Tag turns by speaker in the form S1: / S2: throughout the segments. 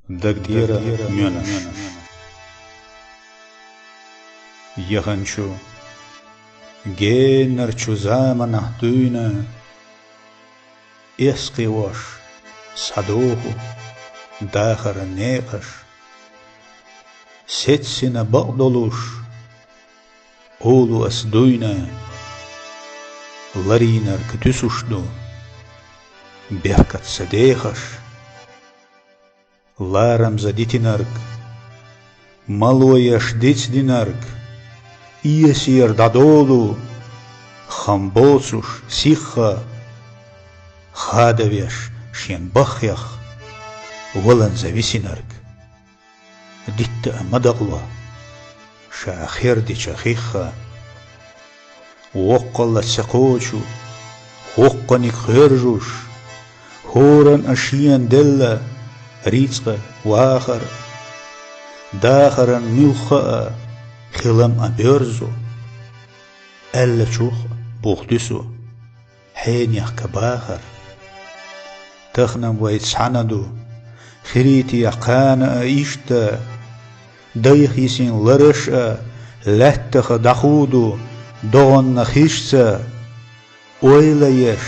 S1: Дагдира мёнаш. Яханчу. Геннерчу заманах дүйна. Эскивош. Садуху. Дахара неқаш. Сетсина багдолуш. Олу ас дүйна. Ларинар кытүсушду. Беркат садехаш. Ларам задитинарг. Малояш дицдинарг. Иесир дадолу. Хамбоцуш сиха. Хадавеш шенбахях. Волан зависинарг. Дитта мадаглва. Шахерди чахиха. Оққалла сақочу. Оққаник хержуш. Хоран ашиян делла. Рицка вахар. Дахаран милха. Хилам аберзу. Элла чух бухтису. حينيخ كباخر تخنم ويتسعندو خريتي يقانا إيشتا دايخيسين لرشا لاتخ دخودو دون نخيشتا ويليش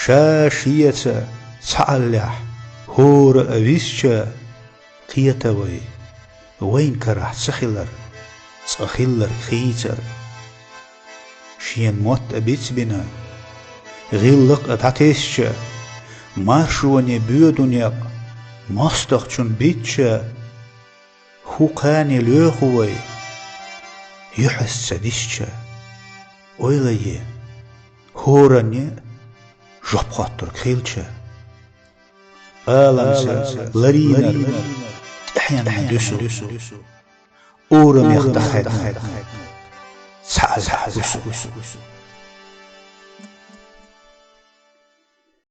S1: شاشيتا تعلح هور أبيسشا قيتوي وين كرح تسخلر خيتر شين موت أبيت بنا غيلق أتعتيسشا مارشوني بيودونيق مستخشون بيتشا خوقاني ليخوي يحس سديششا ويلي هوراني جبقاتر خيلشا آلانسا لرينر احيانا دوسو أورم يختخد سعز